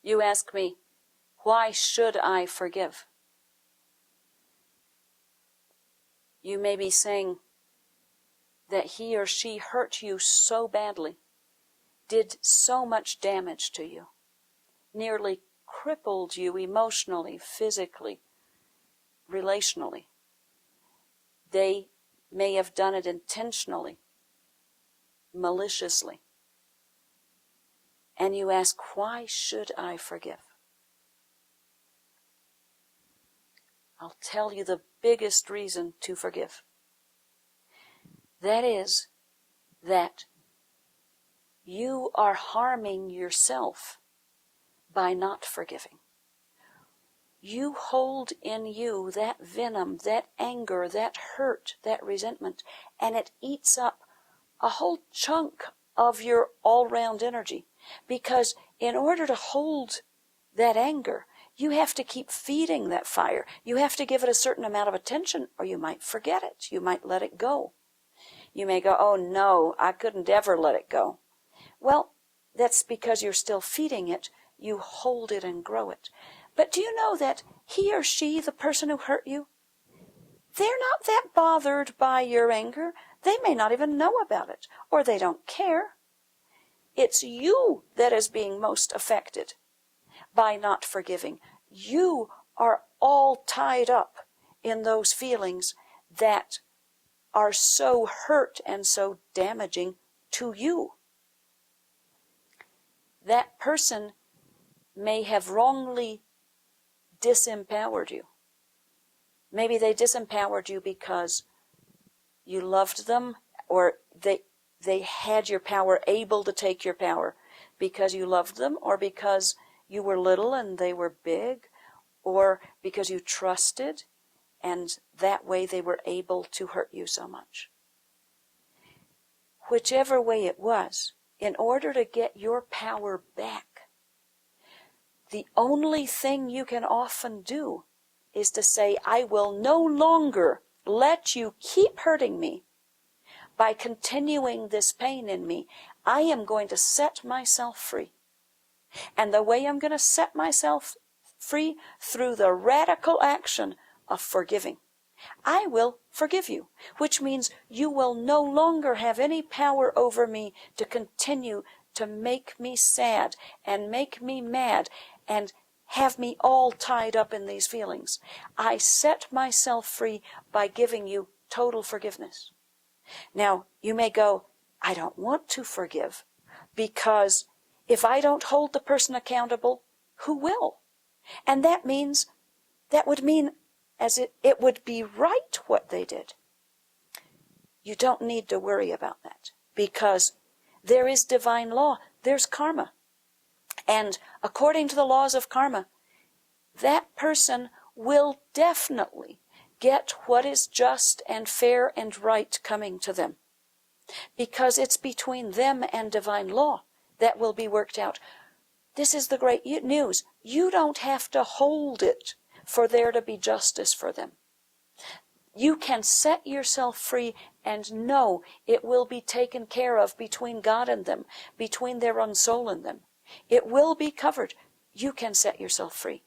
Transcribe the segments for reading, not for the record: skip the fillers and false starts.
You ask me, why should I forgive? You may be saying that he or she hurt you so badly, did so much damage to you, nearly crippled you emotionally, physically, relationally. They may have done it intentionally, maliciously. And you ask, why should I forgive? I'll tell you the biggest reason to forgive. That is that you are harming yourself by not forgiving. You hold in you that venom, that anger, that hurt, that resentment, and it eats up a whole chunk of your all-round energy. Because in order to hold that anger, you have to keep feeding that fire. You have to give it a certain amount of attention, or you might forget it. You might let it go. You may go, oh no, I couldn't ever let it go. Well, that's because you're still feeding it. You hold it and grow it. But do you know that he or she, the person who hurt you, they're not that bothered by your anger. They may not even know about it, or they don't care. It's you that is being most affected by not forgiving. You are all tied up in those feelings that are so hurt and so damaging to you. That person may have wrongly disempowered you. Maybe they disempowered you because you loved them, or they had your power, able to take your power because you loved them, or because you were little and they were big, or because you trusted, and that way they were able to hurt you so much. Whichever way it was, in order to get your power back, the only thing you can often do is to say, I will no longer let you keep hurting me by continuing this pain in me. I am going to set myself free. And the way I'm going to set myself free, through the radical action of forgiving. I will forgive you, which means you will no longer have any power over me to continue to make me sad and make me mad and have me all tied up in these feelings. I set myself free by giving you total forgiveness. Now, you may go, I don't want to forgive, because if I don't hold the person accountable, who will? And that would mean as it would be right what they did. You don't need to worry about that, because there is divine law, there's karma. And according to the laws of karma, that person will definitely get what is just and fair and right coming to them. Because it's between them and divine law that will be worked out. This is the great news. You don't have to hold it for there to be justice for them. You can set yourself free and know it will be taken care of between God and them, between their own soul and them. It will be covered. You can set yourself free.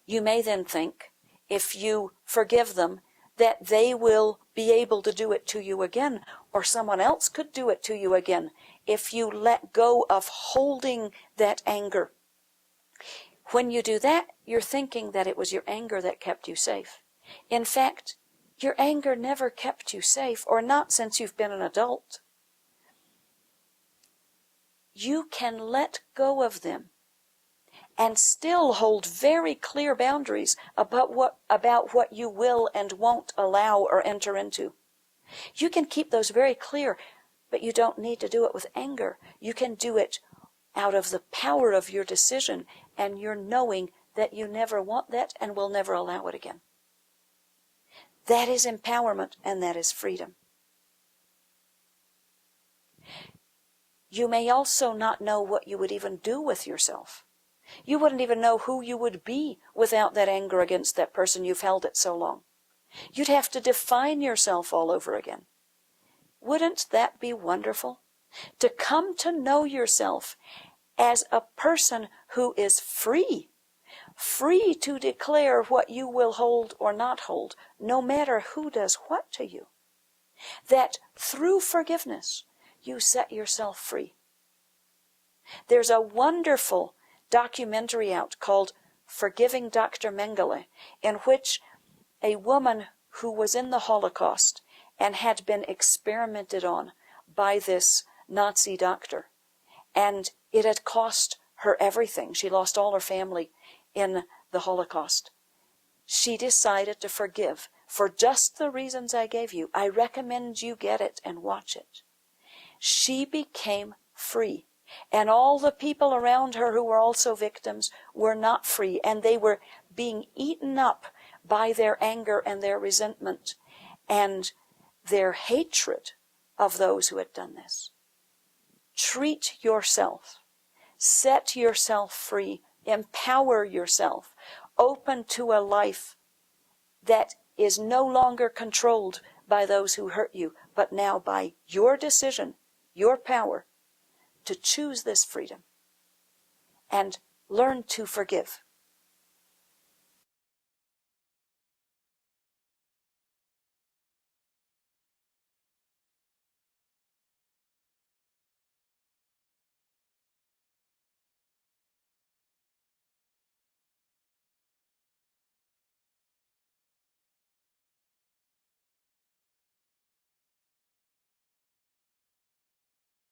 You may then think, if you forgive them, that they will be able to do it to you again, or someone else could do it to you again, if you let go of holding that anger. When you do that, you're thinking that it was your anger that kept you safe. In fact, your anger never kept you safe, or not since you've been an adult. You can let go of them and still hold very clear boundaries about what you will and won't allow or enter into. You can keep those very clear, but you don't need to do it with anger. You can do it out of the power of your decision and your knowing that you never want that and will never allow it again. That is empowerment, and that is freedom. You may also not know what you would even do with yourself. You wouldn't even know who you would be without that anger against that person you've held it so long. You'd have to define yourself all over again. Wouldn't that be wonderful? To come to know yourself as a person who is free, free to declare what you will hold or not hold, no matter who does what to you. That through forgiveness, you set yourself free. There's a wonderful documentary out called Forgiving Dr. Mengele, in which a woman who was in the Holocaust and had been experimented on by this Nazi doctor, and it had cost her everything. She lost all her family in the Holocaust. She decided to forgive for just the reasons I gave you. I recommend you get it and watch it. She became free. And all the people around her who were also victims were not free, and they were being eaten up by their anger and their resentment and their hatred of those who had done this. Treat yourself. Set yourself free. Empower yourself. Open to a life that is no longer controlled by those who hurt you, but now by your decision, your power, to choose this freedom. And learn to forgive.